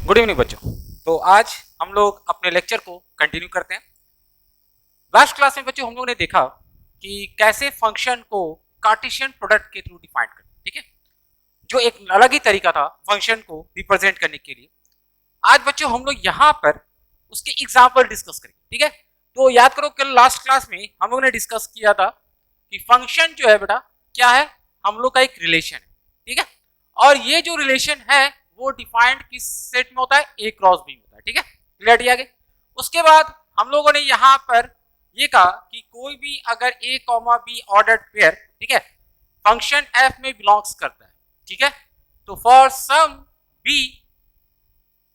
Good evening बच्चों। तो आज हम लोग अपने लेक्चर को कंटिन्यू करते हैं। लास्ट क्लास में बच्चों हम लोगों ने देखा कि कैसे फंक्शन को कार्टेशियन प्रोडक्ट के थ्रू डिफाइन करते हैं, ठीक है, जो एक अलग ही तरीका था फंक्शन को रिप्रेजेंट करने के लिए। आज बच्चों हम लोग यहाँ पर उसके एग्जाम्पल डिस्कस करेंगे, ठीक है। तो याद करो कल लास्ट क्लास में हम लोगों ने डिस्कस किया था कि फंक्शन जो है बेटा क्या है, हम लोग का एक रिलेशन है, ठीक है। और ये जो रिलेशन है वो डिफाइंड किस सेट में होता है, ए क्रॉस बी में होता है, ठीक है। क्लियर आगे। उसके बाद हम लोगों ने यहाँ पर ये कहा कि कोई भी अगर ए कॉमा बी ऑर्डर्ड पेयर, ठीक है, फंक्शन एफ में बिलोंग्स करता है, ठीक है, तो फॉर सम बी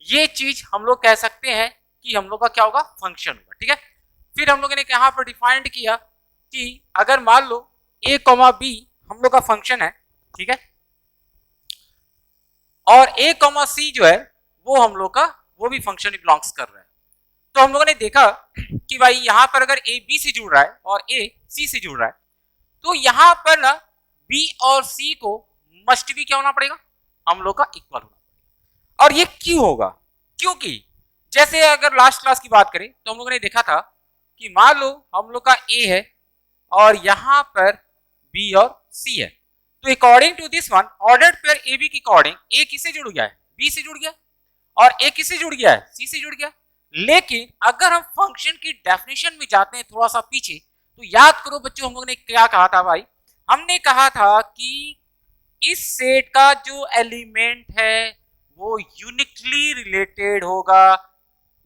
ये चीज हम लोग कह सकते हैं कि हम लोग का क्या होगा, फंक्शन होगा, ठीक है। फिर हम लोगों ने यहाँ पर डिफाइंड किया कि अगर मान लो ए कॉमा बी हम लोग का फंक्शन है, ठीक है, और ए कॉमा सी जो है वो हम लोग का वो भी फंक्शन बिलोंग्स कर रहा है। तो हम लोगों ने देखा कि भाई यहां पर अगर ए बी से जुड़ रहा है और ए सी से जुड़ रहा है तो यहां पर ना बी और सी को मस्ट भी क्या होना पड़ेगा, हम लोग का इक्वल होना पड़ेगा। और ये क्यों होगा, क्योंकि जैसे अगर लास्ट क्लास की बात करें तो हम लोगों ने देखा था कि मान लो हम लोग का ए है और यहां पर बी और सी है, तो according to this one ordered pair A B के अकॉर्डिंग ए किससे जुड़ गया है, बी से जुड़ गया, और ए किससे जुड़ गया है, सी से जुड़ गया। लेकिन अगर हम फंक्शन की डेफिनेशन में जाते हैं थोड़ा सा पीछे, तो याद करो बच्चों हम लोगों ने क्या कहा था भाई, हमने कहा था कि इस सेट का जो एलिमेंट है वो यूनिकली रिलेटेड होगा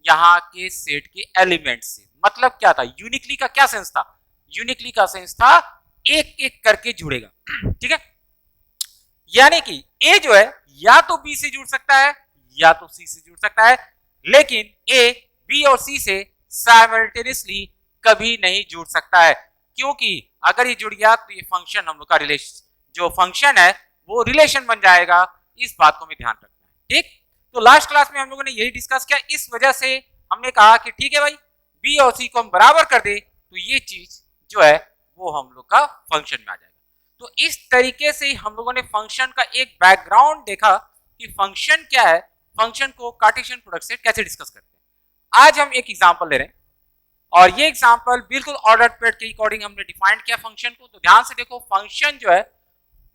यहाँ के सेट के एलिमेंट से। मतलब क्या था, यूनिकली का क्या सेंस था, यूनिकली का सेंस था एक एक करके जुड़ेगा, ठीक है। यानी कि ए जो है या तो बी से जुड़ सकता है या तो सी से जुड़ सकता है, लेकिन ए बी और सी से साइमल्टेनियसली कभी नहीं जुड़ सकता है, क्योंकि अगर ये जुड़ गया तो ये फंक्शन हम लोग का रिलेशन जो फंक्शन है वो रिलेशन बन जाएगा। इस बात को हमें ध्यान रखना है, ठीक। तो लास्ट क्लास में हम लोगों ने यही डिस्कस किया, इस वजह से हमने कहा कि ठीक है भाई बी और सी को हम बराबर कर दे तो ये चीज जो है वो हम लोग का फंक्शन में आ जाएगा। तो इस तरीके से हम लोगों ने फंक्शन का एक बैकग्राउंड देखा कि फंक्शन क्या है, फंक्शन को कार्टेशियन प्रोडक्ट से कैसे डिस्कस करते हैं। आज हम एक एग्जांपल ले रहे हैं और ये एग्जांपल बिल्कुल ऑर्डर पेयर के अकॉर्डिंग हमने डिफाइन किया फंक्शन को। तो ध्यान से देखो, फंक्शन जो है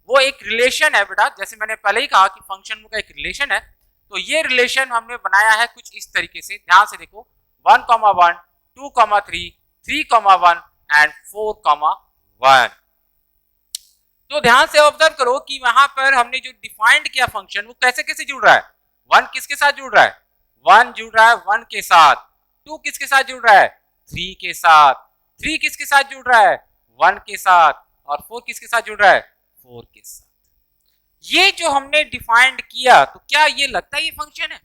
वो एक रिलेशन है बेटा, जैसे मैंने पहले ही कहा कि फंक्शन का एक रिलेशन है। तो ये रिलेशन हमने बनाया है कुछ इस तरीके से, ध्यान से देखो 1,1 2,3 3,1 एंड 4,1। तो ध्यान से ऑब्जर्व करो कि वहां पर हमने जो डिफाइंड किया फंक्शन वो कैसे कैसे जुड़ रहा है। 1 किसके साथ जुड़ रहा है, 1 जुड़ रहा है 1 के साथ, 2 किसके साथ जुड़ रहा है, 3 के साथ, 3 किसके साथ जुड़ रहा है, 1 के साथ, और 4 किसके साथ जुड़ रहा है, 4 के साथ। ये जो हमने डिफाइंड किया तो क्या ये लगता है ये फंक्शन है।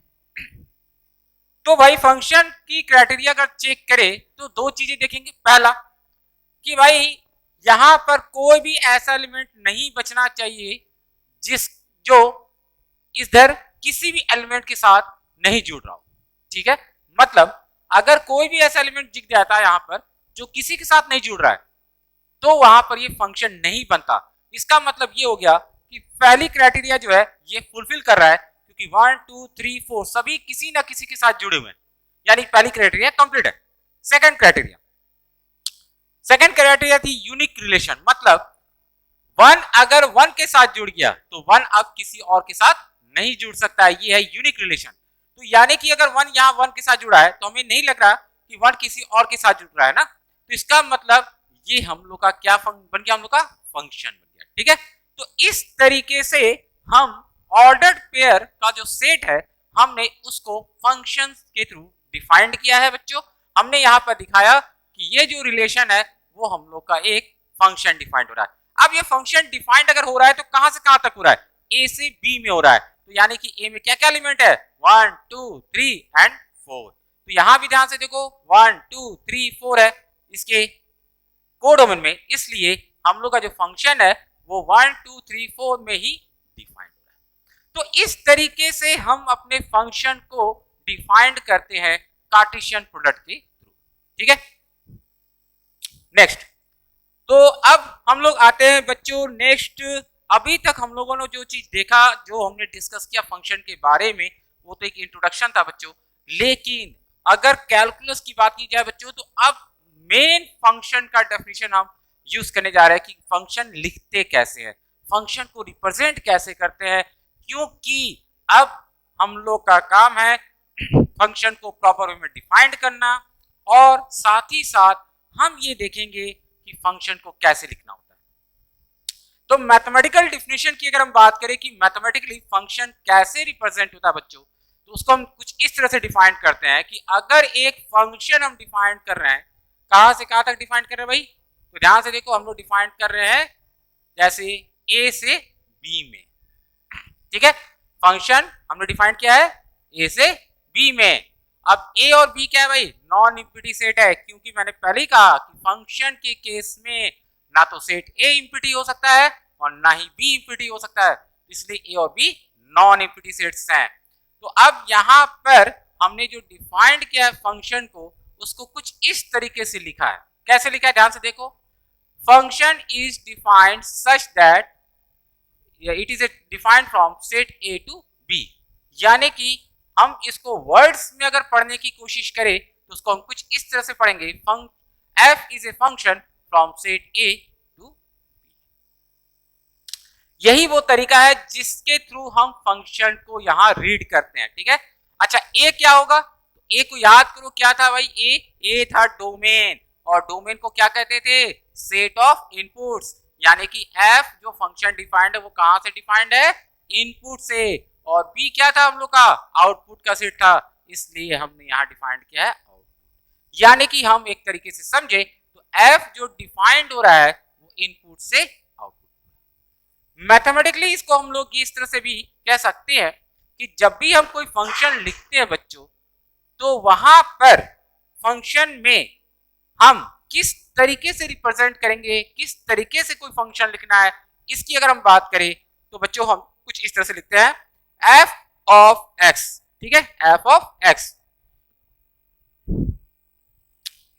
तो भाई फंक्शन की क्राइटेरिया अगर चेक करें तो दो चीजें देखेंगे। पहला कि भाई यहां पर कोई भी ऐसा एलिमेंट नहीं बचना चाहिए जिस जो इधर किसी भी एलिमेंट के साथ नहीं जुड़ रहा हो, ठीक है। मतलब अगर कोई भी ऐसा एलिमेंट दिख जाता है यहां पर जो किसी के साथ नहीं जुड़ रहा है तो वहां पर ये फंक्शन नहीं बनता। इसका मतलब ये हो गया कि पहली क्राइटेरिया जो है ये फुलफिल कर रहा है, क्योंकि 1 2 3 4 सभी किसी ना किसी के साथ जुड़े हुए हैं, यानी पहली क्राइटेरिया कंप्लीट है। सेकंड क्राइटेरिया थी यूनिक रिलेशन, मतलब 1 अगर 1 के साथ जुड़ गया तो 1 अब किसी और के साथ नहीं जुड़ सकता है, ये है यूनिक रिलेशन। तो यानी कि अगर 1 यहाँ 1 के साथ जुड़ा है तो हमें नहीं लग रहा कि 1 किसी और के साथ जुड़ रहा है ना, तो इसका मतलब ये हम लोग का क्या बन गया, हम लोग का फंक्शन बन गया, ठीक है। तो इस तरीके से हम ऑर्डर्ड पेयर का जो सेट है हमने उसको फंक्शन के थ्रू डिफाइंड किया है बच्चों। हमने यहाँ पर दिखाया कि ये जो रिलेशन है वो हम लोग का एक फंक्शन डिफाइंड हो रहा है। अब ये फंक्शन डिफाइंड अगर हो रहा है तो कहां से कहां तक हो रहा है, ए से बी में हो रहा है। तो यानी कि ए में क्या क्या एलिमेंट है, 1 2 3 एंड 4। तो यहां भी ध्यान से देखो 1 2 3 4 है इसके कोडोमेन में, इसलिए हम लोग का जो फंक्शन है वो 1 2 3 4 में ही डिफाइंड हो रहा है। तो इस तरीके से हम अपने फंक्शन को डिफाइंड करते हैं कार्टेशियन प्रोडक्ट के थ्रू, ठीक है। नेक्स्ट, तो अब हम लोग आते हैं बच्चों नेक्स्ट। अभी तक हम लोगों ने जो चीज देखा, जो हमने डिस्कस किया फंक्शन के बारे में, वो तो एक इंट्रोडक्शन था बच्चों। लेकिन अगर कैलकुलस की बात की जाए बच्चों, तो अब मेन फंक्शन का डेफिनेशन हम यूज करने जा रहे हैं कि फंक्शन लिखते कैसे हैं, फंक्शन को रिप्रेजेंट कैसे करते हैं, क्योंकि अब हम लोग का काम है फंक्शन को प्रॉपर वे में डिफाइंड करना, और साथ ही साथ हम ये देखेंगे कि फंक्शन को कैसे लिखना होता है। तो मैथमेटिकल डिफिनेशन की अगर हम बात करें कि मैथमेटिकली फंक्शन कैसे रिप्रेजेंट होता है बच्चों, तो उसको हम कुछ इस तरह से डिफाइन करते हैं कि अगर एक फंक्शन हम डिफाइन कर रहे हैं, कहां से कहां तक डिफाइन कर रहे हैं भाई, तो ध्यान से देखो, हम लोग डिफाइन कर रहे हैं जैसे ए से बी में, ठीक है। फंक्शन हमने डिफाइन किया है ए से बी में। अब ए और बी क्या है भाई, नॉन इंपिटी सेट है, क्योंकि मैंने पहले ही कहा कि फंक्शन के केस में ना तो सेट ए इंपिटी हो सकता है और ना ही बी इंपिटी हो सकता है, इसलिए ए और बी नॉन इंपिटी सेट्स हैं। तो अब यहां पर हमने जो डिफाइंड किया है फंक्शन को, उसको कुछ इस तरीके से लिखा है। कैसे लिखा है, ध्यान से देखो, function is defined such that it is defined from set A to B, यानी कि हम इसको वर्ड्स में अगर पढ़ने की कोशिश करें तो उसको हम कुछ इस तरह से पढ़ेंगे, f is a function from set A to B. यही वो तरीका है जिसके थ्रू हम फंक्शन को यहां रीड करते हैं, ठीक है। अच्छा, ए क्या होगा, तो ए को याद करो क्या था भाई, ए था डोमेन, और डोमेन को क्या कहते थे, सेट ऑफ इनपुट्स, यानी कि f जो फंक्शन डिफाइंड है वो कहां से डिफाइंड है, इनपुट से, और b क्या था हम लोग का, आउटपुट का सेट था, इसलिए हमने यहां डिफाइंड किया है आउटपुट। यानी कि हम एक तरीके से समझे तो f जो डिफाइंड हो रहा है वो इनपुट से आउटपुट। मैथमेटिकली इसको हम लोग इस तरह से भी कह सकते हैं कि जब भी हम कोई फंक्शन लिखते हैं बच्चों, तो वहां पर फंक्शन में हम किस तरीके से रिप्रेजेंट करेंगे, किस तरीके से कोई फंक्शन लिखना है, इसकी अगर हम बात करें तो बच्चों हम कुछ इस तरह से लिखते हैं, f ऑफ x, ठीक है, f of x,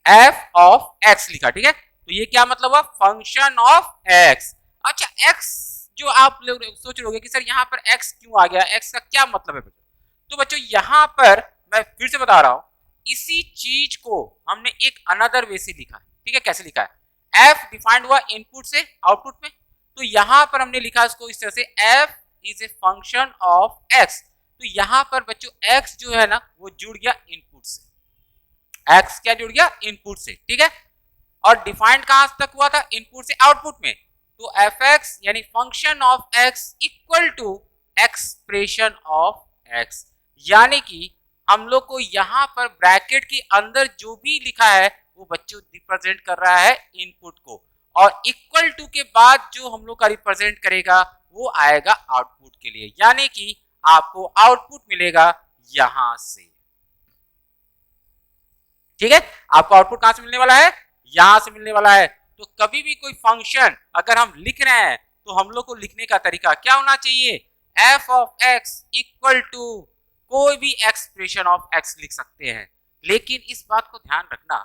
f of x लिखा, ठीक है। तो ये क्या मतलब हुआ, फंक्शन ऑफ x। अच्छा, x जो आप लोग सोच रहे कि सर यहाँ पर x क्यों आ गया, x का क्या मतलब है बच्चों, तो बच्चों यहाँ पर मैं फिर से बता रहा हूं, इसी चीज को हमने एक अनदर वे से लिखा है, ठीक है। कैसे लिखा है, f डिफाइंड हुआ इनपुट से आउटपुट में, तो यहां पर हमने लिखा इसको इस तरह से, f is a function of x। तो यहां पर बच्चों x जो है ना वो जुड़ गया इनपुट से, x क्या जुड़ गया, इनपुट से, ठीक है। और डिफाइंड कहां तक हुआ था, इनपुट से आउटपुट में, तो fx यानी function of x equal to expression of x, यानी कि हम लोग को यहां पर ब्रैकेट के अंदर जो भी लिखा है वो बच्चों रिप्रेजेंट कर रहा है इनपुट को, और इक्वल टू के बाद जो हम लोग का रिप्रेजेंट करेगा वो आएगा आउटपुट के लिए, यानी कि आपको आउटपुट मिलेगा यहां से, ठीक है। आपको आउटपुट कहां से मिलने वाला है, यहां से मिलने वाला है। तो कभी भी कोई फंक्शन अगर हम लिख रहे हैं तो हम लोग को लिखने का तरीका क्या होना चाहिए, f of x equal to कोई भी एक्सप्रेशन ऑफ x लिख सकते हैं, लेकिन इस बात को ध्यान रखना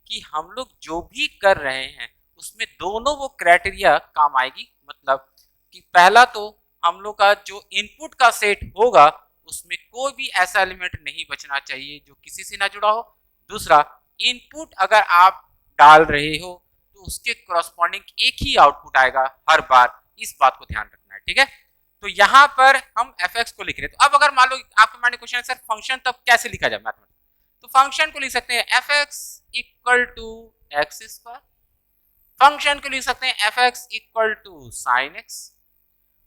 कि हम लोग जो भी कर रहे हैं उसमें दोनों वो क्राइटेरिया काम आएगी, मतलब कि पहला तो हम लोग का जो इनपुट का सेट होगा उसमें कोई भी ऐसा एलिमेंट नहीं बचना चाहिए जो किसी से ना जुड़ा हो। दूसरा, इनपुट अगर आप डाल रहे हो तो उसके कॉरस्पॉन्डिंग एक ही आउटपुट आएगा हर बार, इस बात को ध्यान रखना है, ठीक है। तो यहां पर हम fx को लिख रहे हैं, तो अब अगर मान लो आपके माइंड में क्वेश्चन है सर फंक्शन तब कैसे लिखा जाए मैथमेटिक्स, तो फंक्शन को लिख सकते हैं fx equal to x square, function को लिख सकते हैं fx equal to sine x,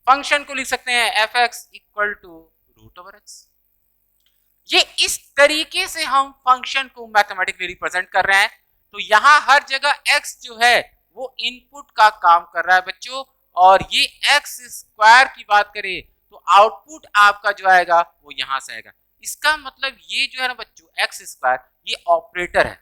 function को लिख सकते हैं fx equal to root over x। ये इस तरीके से हम फंक्शन को मैथमेटिकली रिप्रेजेंट कर रहे हैं। तो यहां हर जगह x जो है वो इनपुट का काम कर रहा है बच्चों, और ये x स्क्वायर की बात करें तो आउटपुट आपका जो आएगा वो यहां से आएगा। इसका मतलब ये जो है ना बच्चों x स्क्वायर ये ऑपरेटर है,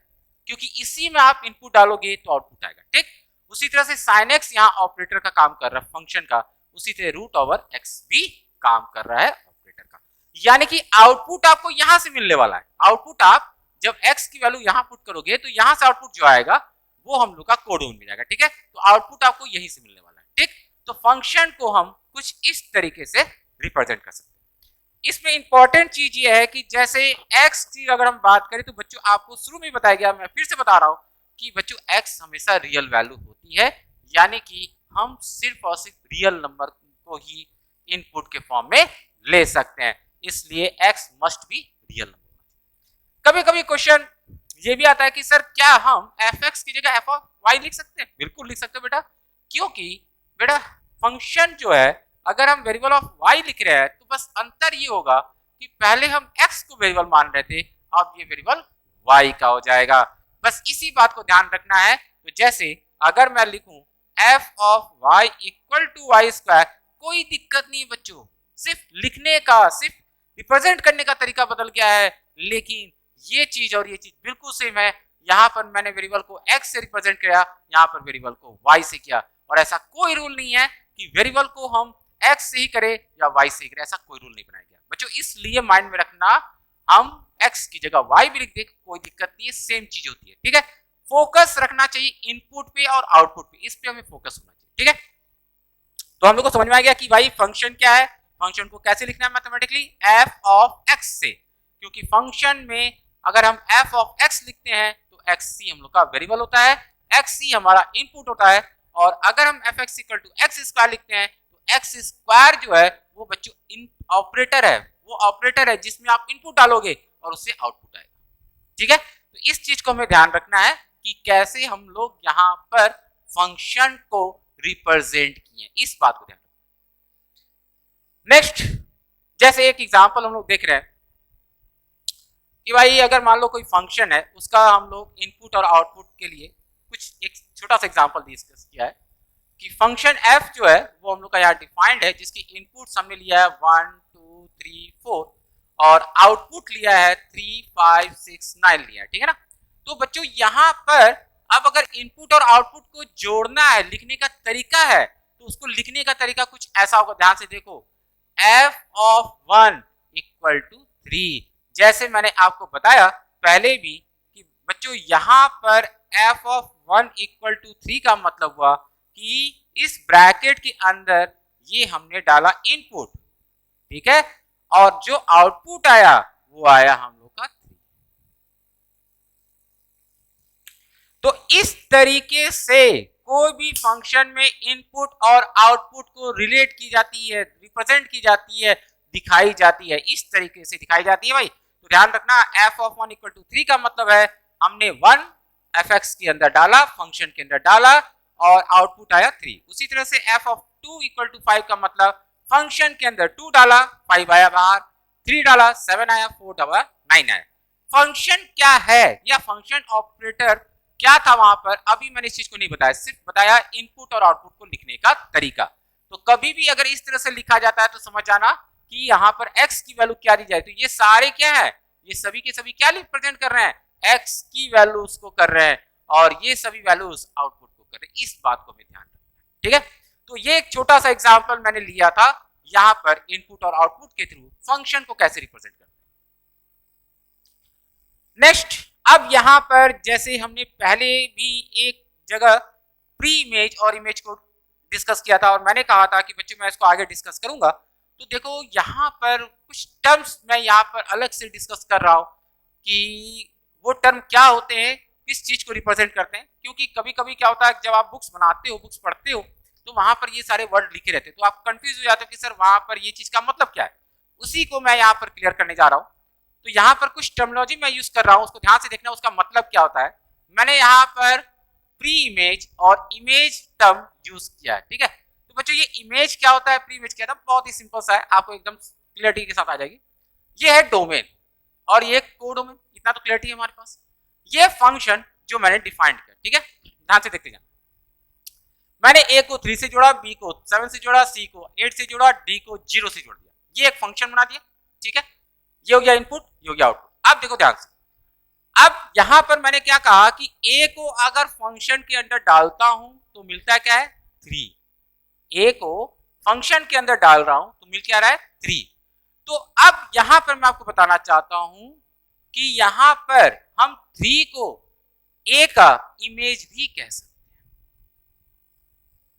क्योंकि इसी में आप इनपुट डालोगे तो आउटपुट आएगा, ठीक। उसी तरह से साइन x यहाँ ऑपरेटर का काम कर रहा है फंक्शन का, उसी तरह रूट ओवर x भी काम कर रहा है ऑपरेटर का, यानी कि आउटपुट आपको यहां से मिलने वाला है। आउटपुट आप जब x की वैल्यू यहां पुट करोगे तो यहां से आउटपुट जो आएगा वो हम लोग का कोडोन में जाएगा, ठीक है। तो आउटपुट आपको यहीं से मिलने वाला है, ठीक। तो फंक्शन को हम कुछ इस तरीके से रिप्रेजेंट कर सकते हैं। इसमें इंपॉर्टेंट चीज ये है कि जैसे x की अगर हम बात करें तो बच्चों आपको शुरू में बताया गया, मैं फिर से बता रहा हूं कि बच्चों x हमेशा रियल वैल्यू होती है, यानी कि हम सिर्फ और सिर्फ रियल नंबर को ही इनपुट के फॉर्म में ले सकते हैं, इसलिए x must be real number. कभी कभी क्वेश्चन ये भी आता है कि सर क्या हम fx की जगह f ऑफ y लिख सकते हैं? बिल्कुल लिख सकते हैं बेटा, क्योंकि बेटा फंक्शन जो है अगर हम वेरिएबल ऑफ y लिख रहे हैं तो बस अंतर ये होगा कि पहले हम x को वेरिएबल मान रहे थे, अब ये वेरिएबल y का हो जाएगा। बस इसी बात को ध्यान रखना है। तो जैसे अगर मैं लिखूं f of y equal to y square, कोई दिक्कत नहीं बच्चों, सिर्फ लिखने का, सिर्फ रिप्रेजेंट करने का तरीका बदल गया है, लेकिन ये चीज और ये चीज बिल्कुल सेम है। यहाँ पर मैंने वेरिएबल को x से रिप्रेजेंट किया, यहाँ पर वेरिएबल को y से किया, और ऐसा कोई रूल नहीं है कि वेरिएबल को हम x से ही करें या y से ही करें, ऐसा कोई रूल नहीं बनाया गया बच्चों। इसलिए माइंड में रखना, हम x की जगह y भी लिख दे कोई दिक्कत नहीं है, सेम चीज होती है, ठीक है। फोकस रखना चाहिए इनपुट पे और आउटपुट पे, इस पे हमें फोकस होना चाहिए, ठीक है। तो हम लोग को समझ में आ गया कि भाई फंक्शन क्या है, फंक्शन को कैसे लिखना है मैथमेटिकली, f ऑफ x से, क्योंकि फंक्शन में अगर हम f ऑफ x लिखते हैं तो xc हम लोग का वेरिएबल होता है, xc हमारा इनपुट होता है, और अगर हम fx equal to x square लिखते हैं तो x स्क्वायर जो है वो बच्चों इन ऑपरेटर है, वो ऑपरेटर है जिसमें आप इनपुट डालोगे और उससे आउटपुट आएगा, ठीक है। तो इस चीज को हमें ध्यान रखना है कि कैसे हम लोग यहाँ पर फंक्शन को रिप्रेजेंट किए, इस बात को ध्यान रखना। नेक्स्ट, जैसे एक एग्जांपल हम लोग देख रहे हैं कि भाई अगर मान लो कोई फंक्शन है, उसका हम लोग इनपुट और आउटपुट के लिए कुछ एक छोटा सा एग्जांपल डिस्कस किया है कि फंक्शन f जो है वो हम लोग का यहाँ डिफाइंड है, जिसकी इनपुट हमने लिया है 1 2 3 4 और आउटपुट लिया है 3 5 6 9 लिया है, ठीक है ना। तो बच्चों यहाँ पर अब अगर इनपुट और आउटपुट को जोड़ना है, लिखने का तरीका है, तो उसको लिखने का तरीका कुछ ऐसा होगा, ध्यान से देखो, f ऑफ 1 इक्वल टू 3, जैसे मैंने आपको बताया पहले भी कि बच्चों यहाँ पर f ऑफ 1 इक्वल टू 3 का मतलब हुआ कि इस ब्रैकेट के अंदर ये हमने डाला इनपुट, ठीक है, और जो आउटपुट आया वो आया हम लोग का 3। तो इस तरीके से कोई भी फंक्शन में इनपुट और आउटपुट को रिलेट की जाती है, रिप्रेजेंट की जाती है, दिखाई जाती है, इस तरीके से दिखाई जाती है भाई। तो ध्यान रखना, f ऑफ 1 इक्वल टू 3 का मतलब है हमने 1 fx के अंदर डाला, फंक्शन के अंदर डाला और आउटपुट आया 3। उसी तरह से f ऑफ 2 इक्वल टू 5 का मतलब फंक्शन के अंदर 2 डाला, 5 आया बाहर, 3 डाला, 7 आया, 4 डाला, 9 आया। फंक्शन क्या है या फंक्शन ऑपरेटर क्या था वहां पर, अभी मैंने इस चीज को नहीं बताया, सिर्फ बताया इनपुट और आउटपुट को लिखने का तरीका। तो कभी भी अगर इस तरह से लिखा जाता है तो समझ जाना कि यहाँ पर x की वैल्यू क्या दी जाए, तो ये सारे क्या है, ये सभी के सभी क्या रिप्रेजेंट कर रहे हैं, x की वैल्यूज को कर रहे हैं, और ये सभी वैल्यूज आउटपुट को कर रहे हैं, इस बात को हमें ध्यान रखना है, ठीक है। तो ये एक छोटा सा एग्जांपल मैंने लिया था यहाँ पर इनपुट और आउटपुट के थ्रू फंक्शन को कैसे रिप्रेजेंट करते हैं। नेक्स्ट, अब यहाँ पर जैसे हमने पहले भी एक जगह प्री इमेज और इमेज को डिस्कस किया था और मैंने कहा था कि बच्चों मैं इसको आगे डिस्कस करूंगा, तो देखो यहाँ पर कुछ टर्म्स मैं यहाँ पर अलग से डिस्कस कर रहा हूँ कि वो टर्म क्या होते हैं, किस चीज को रिप्रेजेंट करते हैं, क्योंकि कभी कभी क्या होता है जब आप बुक्स बनाते हो, बुक्स पढ़ते हो, तो वहां पर ये सारे वर्ड लिखे रहते हैं, तो आप कंफ्यूज हो जाते हो कि सर वहां पर ये चीज का मतलब क्या है। उसी को मैं यहाँ पर क्लियर करने जा रहा हूँ। तो यहाँ पर कुछ टर्मिनोलॉजी मैं यूज कर रहा हूँ, उसको ध्यान से देखना, उसका मतलब क्या होता है। मैंने यहाँ पर प्री इमेज और इमेज टर्म यूज किया है, ठीक है। तो बच्चों ये इमेज क्या होता है, प्री इमेज क्या था, बहुत ही सिंपल सा है, आपको एकदम क्लियरिटी के साथ आ जाएगी। ये है डोमेन और ये कोडोमेन, इतना तो क्लियरिटी है हमारे पास। ये फंक्शन जो मैंने डिफाइंड किया, ठीक है, ध्यान से देखते जाए। मैंने a को 3 से जोड़ा, b को 7 से जोड़ा, c को 8 से जोड़ा, d को 0 से जोड़ दिया, ये एक फंक्शन बना दिया, ठीक है। ये हो गया इनपुट, ये हो गया आउटपुट। अब देखो ध्यान से, अब यहां पर मैंने क्या कहा कि a को अगर फंक्शन के अंदर डालता हूं तो मिलता है क्या है 3, a को फंक्शन के अंदर डाल रहा हूं तो मिल क्या रहा है 3। तो अब यहां पर मैं आपको बताना चाहता हूं कि यहां पर हम 3 को a का इमेज भी कह सकते हैं,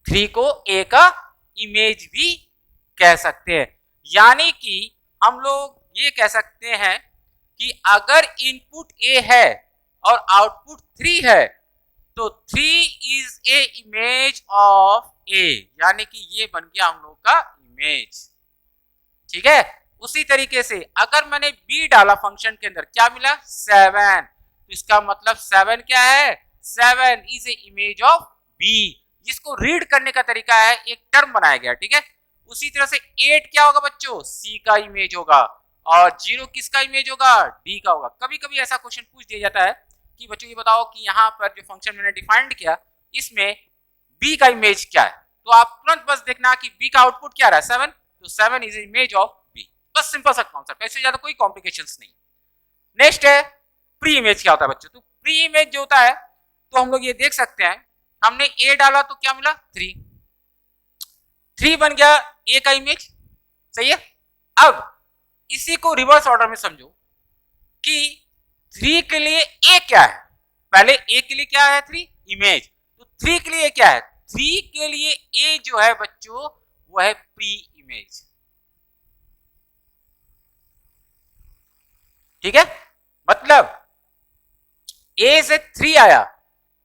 3 को a का इमेज भी कह सकते हैं, यानी कि हम लोग ये कह सकते हैं कि अगर इनपुट ए है और आउटपुट 3 है तो 3 इज ए इमेज ऑफ ए, यानी कि ये बन गया हम लोग का इमेज। ठीक है, उसी तरीके से अगर मैंने बी डाला फंक्शन के अंदर, क्या मिला 7, तो इसका मतलब 7 क्या है, 7 is a image of B. जिसको रीड करने का तरीका है, एक टर्म बनाया गया। ठीक है, उसी तरह से 8 क्या होगा बच्चों, सी का इमेज होगा, और 0 किसका इमेज होगा, डी का होगा। कभी कभी ऐसा क्वेश्चन पूछ दिया जाता है कि बच्चों ये बताओ कि यहाँ पर जो फंक्शन मैंने डिफाइंड किया इसमें बी का इमेज क्या है, तो आप तुरंत बस देखना कि बी का आउटपुट क्या रहा है 7, तो 7 इज इमेज ऑफ बी। बस सिंपल सा कॉन्सेप्ट, ऐसे ज्यादा कोई कॉम्प्लिकेशंस नहीं। नेक्स्ट है प्री इमेज। क्या होता है बच्चों, तो प्री इमेज जो होता है तो हम लोग ये देख सकते हैं, हमने ए डाला तो क्या मिला 3 बन गया ए का इमेज। सही है, अब इसी को रिवर्स ऑर्डर में समझो कि 3 के लिए ए क्या है, पहले ए के लिए क्या है 3 इमेज, तो 3 के लिए क्या है, 3 के लिए ए जो है बच्चों वो है प्री इमेज। ठीक है, मतलब ए से 3 आया,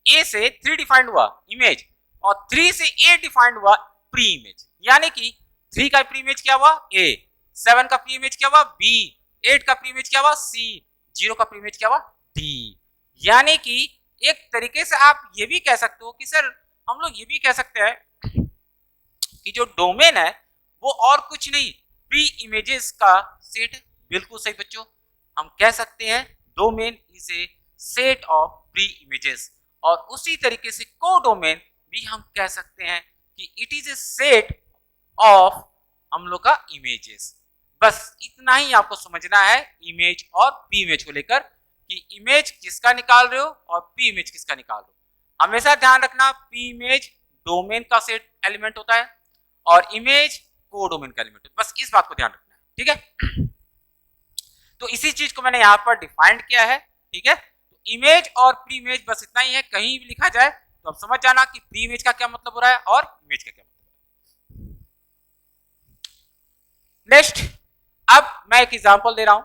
ए से 3 डिफाइंड हुआ इमेज, और 3 से ए डिफाइंड हुआ प्री इमेज, यानी कि 3 का प्री इमेज क्या हुआ ए, 7 का प्री इमेज क्या हुआ बी, 8 का प्री इमेज क्या हुआ सी, 0 का प्री इमेज क्या हुआ डी। यानी कि एक तरीके से आप ये भी कह सकते हो कि सर हम लोग ये भी कह सकते हैं कि जो डोमेन है वो और कुछ नहीं, प्री इमेजेस का सेट। बिल्कुल सही बच्चों, हम कह सकते हैं domain is a set of pre images, और उसी तरीके से कोडोमेन भी हम कह सकते हैं कि it is a set of हम लोग का इमेजेस। बस इतना ही आपको समझना है इमेज और प्री इमेज को लेकर, कि इमेज किसका निकाल रहे हो और प्री इमेज किसका निकाल रहे हो। हमेशा ध्यान रखना प्री इमेज डोमेन का सेट एलिमेंट होता है और इमेज कोडोमेन का एलिमेंट होता है, बस इस बात को ध्यान रखना है। ठीक है, तो इसी चीज को मैंने यहाँ पर डिफाइंड किया है। ठीक है, तो इमेज और प्री इमेज बस इतना ही है, कहीं भी लिखा जाए तो आप समझ जाना कि प्री इमेज का क्या मतलब हो रहा है और इमेज का क्या मतलब। नेक्स्ट, अब मैं एक एग्जांपल दे रहा हूं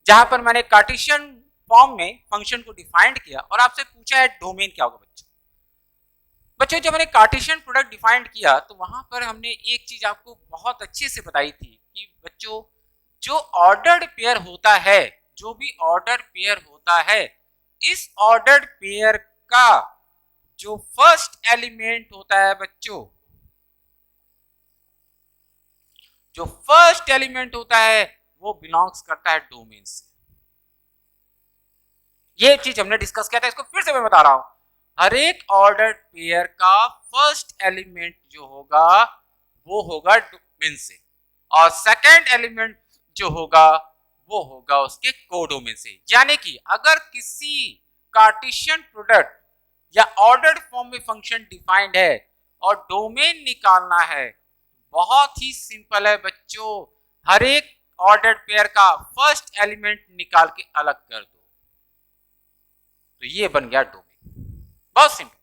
जहां पर मैंने कार्टेशियन फॉर्म में फंक्शन को डिफाइंड किया और आपसे पूछा है डोमेन क्या होगा। बच्चों जब मैंने कार्टेशियन प्रोडक्ट डिफाइंड किया तो वहां पर हमने एक चीज आपको बहुत अच्छे से बताई थी कि बच्चों जो ऑर्डर्ड पेयर होता है, जो भी ऑर्डर्ड पेयर होता है, इस ऑर्डर्ड पेयर का जो फर्स्ट एलिमेंट होता है बच्चों, जो फर्स्ट एलिमेंट होता है वो बिलोंग्स करता है डोमेन से। ये चीज हमने डिस्कस किया था, इसको फिर से मैं बता रहा हूं। हर एक ऑर्डर्ड पेयर का फर्स्ट एलिमेंट जो होगा वो होगा डोमेन से, और सेकंड एलिमेंट जो होगा वो होगा उसके कोडोमेन से। यानी कि अगर किसी कार्टेशियन प्रोडक्ट या ऑर्डर्ड फॉर्म में फंक्शन डिफाइंड है और डोमेन निकालना है, बहुत ही सिंपल है बच्चों, हर एक ऑर्डर्ड पेयर का फर्स्ट एलिमेंट निकाल के अलग कर दो, तो ये बन गया डोमेन। बहुत सिंपल,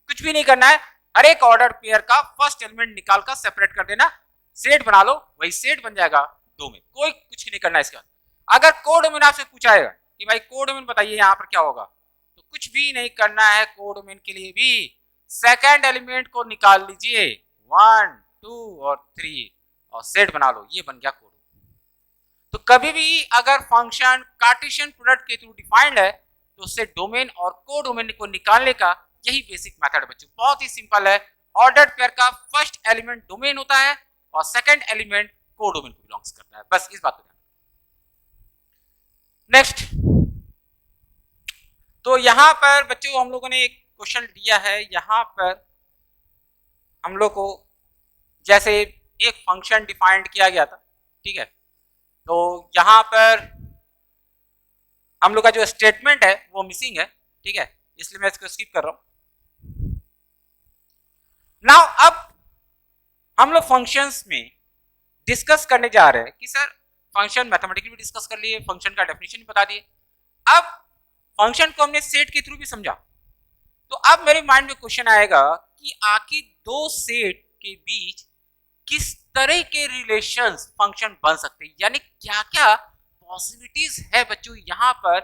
कुछ भी नहीं करना है, हर एक ऑर्डर पेयर का फर्स्ट एलिमेंट निकाल कर सेपरेट कर देना, सेट बना लो, वही सेट बन जाएगा डोमेन। कोई कुछ नहीं करना है इसका। अगर कोडोमेन आपसे पूछा है कि भाई कोडोमेन बताइए यहाँ पर क्या होगा, तो कुछ भी नहीं करना है। कोडोमेन के लिए भी सेकंड एलिमेंट को निकाल लीजिए 1 2 और 3 और सेट बना लो, ये बन गया कोडोमेन। तो कभी भी अगर फंक्शन कार्टेशियन प्रोडक्ट के थ्रू डिफाइंड है तो उससे डोमेन और कोडोमेन को निकालने का यही बेसिक मेथड है बच्चों। बहुत ही सिंपल है, ऑर्डर्ड पेयर का फर्स्ट एलिमेंट डोमेन होता है और सेकंड एलिमेंट कोडोमेन को बिलोंग्स करता है, बस इस बात को ध्यान। नेक्स्ट, तो यहां पर बच्चों हम लोगों ने एक क्वेश्चन दिया है, यहां पर हम लोग को जैसे एक फंक्शन डिफाइंड किया गया था, ठीक है, तो यहां पर हम लोग का जो स्टेटमेंट है वो मिसिंग है, ठीक है, इसलिए मैं इसको स्किप कर रहा हूं। नाउ अब हम लोग फंक्शंस में डिस्कस करने जा रहे हैं कि सर फंक्शन मैथमेटिकली भी डिस्कस कर लिए, फंक्शन का डेफिनेशन भी बता दिए, अब फंक्शन को हमने सेट के थ्रू भी समझा, तो अब मेरे माइंड में क्वेश्चन आएगा कि आखिर दो सेट के बीच किस तरह के रिलेशंस फंक्शन बन सकते हैं, यानी क्या क्या पॉसिबिलिटीज है बच्चों यहाँ पर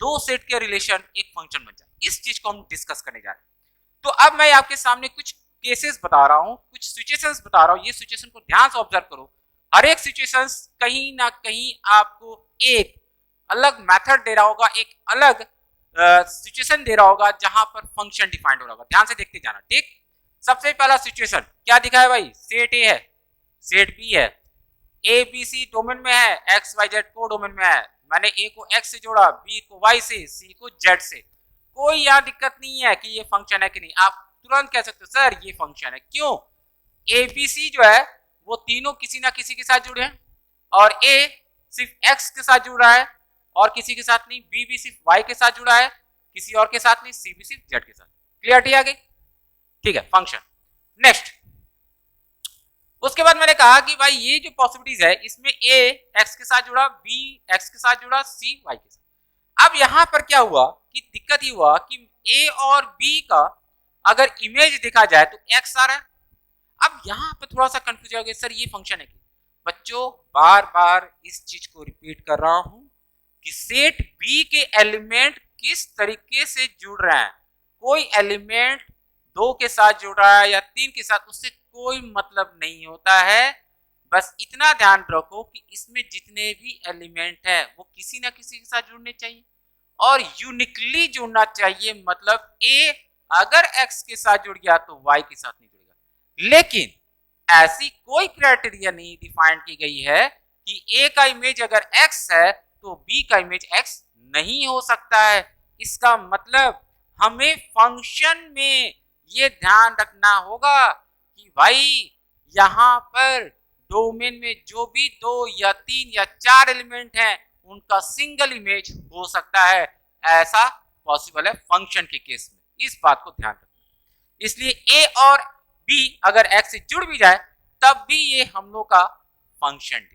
दो सेट के रिलेशन एक फंक्शन बन जाए, इस चीज को हम डिस्कस करने जा रहे हैं। तो अब मैं आपके सामने कुछ केसेस बता रहा हूं, कुछ सिचुएशंस बता रहा हूं, ये सिचुएशन को ध्यान से ऑब्जर्व करो। हर एक सिचुएशंस कहीं ना कहीं आपको एक अलग मेथड दे रहा होगा, एक अलग सिचुएशन दे रहा होगा जहां पर फंक्शन डिफाइंड हो रहा होगा। ध्यान से देखते जाना, ठीक। सबसे पहला सिचुएशन क्या दिखा है भाई, सेट ए है, सेट बी है, ए बी सी डोमेन में है, एक्स वाई जेड को डोमेन में है। मैंने ए को एक्स से जोड़ा, बी को वाई से, सी को जेड से। कोई यहाँ दिक्कत नहीं है कि ये फंक्शन है कि नहीं, आप तुरंत कह सकते हो सर ये फंक्शन है। क्यों? ए बी सी जो है वो तीनों किसी ना किसी के साथ जुड़े हैं, और ए सिर्फ एक्स के साथ जुड़ रहा है और किसी के साथ नहीं, बी भी सिर्फ वाई के साथ जुड़ा है, किसी और के साथ नहीं, सी भी सिर्फ जेड के साथ। क्लियरिटी आ गई? ठीक है, फंक्शन। नेक्स्ट, उसके बाद मैंने कहा कि भाई ये जो पॉसिबिलिटीज है इसमें ए एक्स के साथ जुड़ा, बी एक्स के साथ जुड़ा, सी वाई के साथ। अब यहां पर क्या हुआ कि दिक्कत ये हुआ कि ए और बी का अगर इमेज देखा जाए तो एक्स आ रहा है। अब यहां पर थोड़ा सा कंफ्यूज हो गया, सर ये फंक्शन है कि? बच्चों बार बार इस चीज को रिपीट कर रहा हूं कि सेट बी के एलिमेंट किस तरीके से जुड़ रहे हैं। कोई एलिमेंट दो के साथ जुड़ रहा है या तीन के साथ, उससे कोई मतलब नहीं होता है। बस इतना ध्यान रखो कि इसमें जितने भी एलिमेंट है वो किसी ना किसी के साथ जुड़ने चाहिए और यूनिकली जुड़ना चाहिए। मतलब ए अगर एक्स के साथ जुड़ गया तो वाई के साथ नहीं जुड़ेगा। लेकिन ऐसी कोई क्राइटेरिया नहीं डिफाइन की गई है कि ए का इमेज अगर एक्स है तो बी का इमेज एक्स नहीं हो सकता है। इसका मतलब हमें फंक्शन में ये ध्यान रखना होगा कि भाई यहां पर डोमेन में जो भी दो या तीन या चार एलिमेंट हैं उनका सिंगल इमेज हो सकता है। ऐसा पॉसिबल है फंक्शन के केस में, इस बात को ध्यान रखना। इसलिए ए और बी अगर एक्स से जुड़ भी जाए तब भी ये हम लोग का फंक्शन।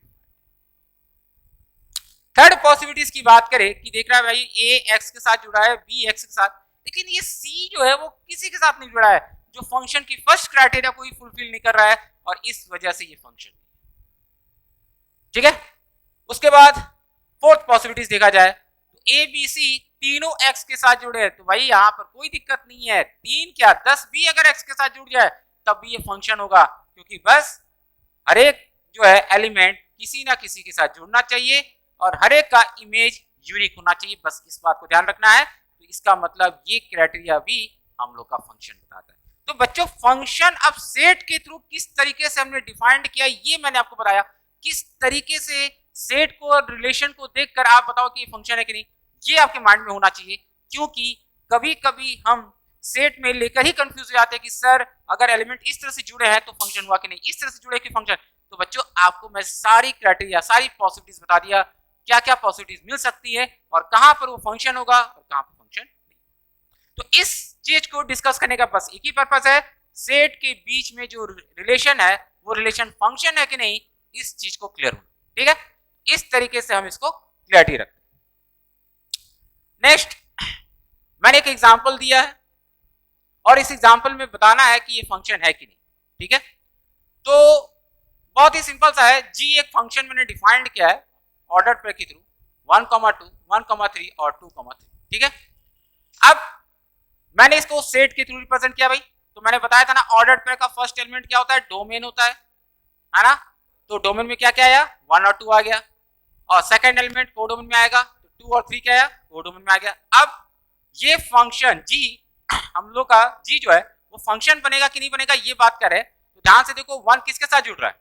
थर्ड पॉसिबिलिटीज की बात करें कि देख रहा है भाई ए एक्स के साथ जुड़ा है, बी एक्स के साथ, लेकिन ये सी जो है वो किसी के साथ नहीं जुड़ा है, जो फंक्शन की फर्स्ट क्राइटेरिया को ही फुलफिल नहीं कर रहा है और इस वजह से ये फंक्शन। ठीक है, उसके बाद फोर्थ पॉसिबिलिटीज देखा जाए तो ए बी सी तीनों एक्स के साथ जुड़े हैं, तो भाई यहां पर कोई दिक्कत नहीं है। तीन क्या 10 भी अगर एक्स के साथ जुड़ जाए तब भी ये फंक्शन होगा, क्योंकि बस हर एक जो है एलिमेंट किसी ना किसी के साथ जुड़ना चाहिए और हर एक का इमेज यूनिक होना चाहिए। बस इस बात को ध्यान रखना है। तो इसका मतलब ये क्राइटेरिया भी हम लोग का फंक्शन बताता है। तो बच्चों फंक्शन अब सेट के थ्रू किस तरीके से हमने डिफाइंड किया ये मैंने आपको बताया। किस तरीके से सेट को और रिलेशन को देखकर आप बताओ कि ये फंक्शन है कि नहीं, ये आपके माइंड में होना चाहिए। क्योंकि कभी कभी हम सेट में लेकर ही कंफ्यूज हो जाते हैं कि सर अगर एलिमेंट इस तरह से जुड़े हैं तो फंक्शन हुआ कि नहीं, इस तरह से जुड़े कि फंक्शन। तो बच्चों आपको मैं सारी क्राइटेरिया सारी पॉसिबिलिटीज बता दिया, क्या क्या पॉसिबिलिटीज मिल सकती है और कहां पर वो फंक्शन होगा और कहां पर फंक्शन नहीं। तो इस चीज को डिस्कस करने का बस एक ही पर्पस है, सेट के बीच में जो रिलेशन है वो रिलेशन फंक्शन है कि नहीं, इस चीज को क्लियर होना। ठीक है, इस तरीके से हम इसको क्लियरिटी रखते हैं। नेक्स्ट, मैंने एक एग्जांपल दिया है और इस एग्जांपल में बताना है कि ये फंक्शन है कि नहीं। ठीक है, तो बहुत ही सिंपल सा है। जी एक फंक्शन मैंने डिफाइंड किया है ऑर्डर पेयर के थ्रू 1, 2, 1, 3 और 2, 3। ठीक है, अब मैंने इसको सेट के थ्रू रिप्रेजेंट किया भाई। तो मैंने बताया था ना ऑर्डर पेयर का फर्स्ट एलिमेंट क्या होता है, डोमेन होता है ना। तो डोमेन में क्या क्या आया, 1 और 2 आ गया, और सेकंड एलिमेंट को डोमेन में आएगा तो 2 और 3 क्या आया, को डोमेन में आ गया। अब ये फंक्शन जी हम लोग का जी जो है वो फंक्शन बनेगा कि नहीं बनेगा ये बात कर रहे हैं। तो ध्यान से देखो 1 किसके साथ जुड़ रहा है,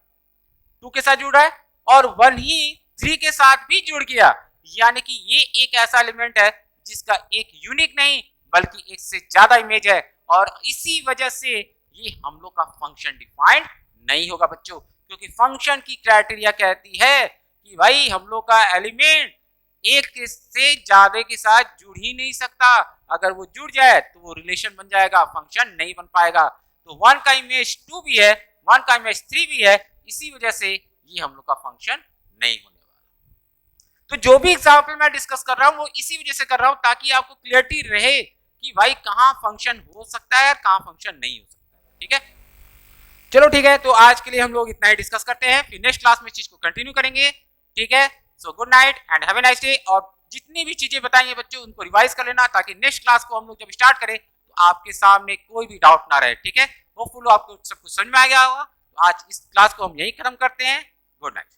2 के साथ जुड़ रहा है और 1 ही 3 के साथ भी जुड़ गया। यानी कि ये एक ऐसा एलिमेंट है जिसका एक यूनिक नहीं बल्कि एक से ज्यादा इमेज है और इसी वजह से ये हम लोग का फंक्शन डिफाइंड नहीं होगा बच्चों। क्योंकि फंक्शन की क्राइटेरिया कहती है कि भाई हम लोग का एलिमेंट एक से ज्यादा के साथ जुड़ ही नहीं सकता। अगर वो जुड़ जाए तो वो रिलेशन बन जाएगा, फंक्शन नहीं बन पाएगा। तो 1 का इमेज 2 भी है, 1 का इमेज 3 भी है, इसी वजह से ये हम लोग का फंक्शन नहीं होने वाला। तो जो भी एग्जांपल मैं डिस्कस कर रहा हूं वो इसी वजह से कर रहा हूं ताकि आपको क्लियरिटी रहे कि भाई कहां फंक्शन हो सकता है और कहां फंक्शन नहीं हो सकता है। ठीक है, चलो ठीक है, तो आज के लिए हम लोग इतना ही डिस्कस करते हैं, फिर नेक्स्ट क्लास में इस चीज को कंटिन्यू करेंगे। ठीक है, so good night and have a nice day. और जितनी भी चीजें बताई हैं बच्चों उनको रिवाइज कर लेना, ताकि नेक्स्ट क्लास को हम लोग जब स्टार्ट करें तो आपके सामने कोई भी डाउट ना रहे। ठीक है, होपफुल आपको सब कुछ समझ में आ गया होगा। तो आज इस क्लास को हम यही खत्म करते हैं। Good night.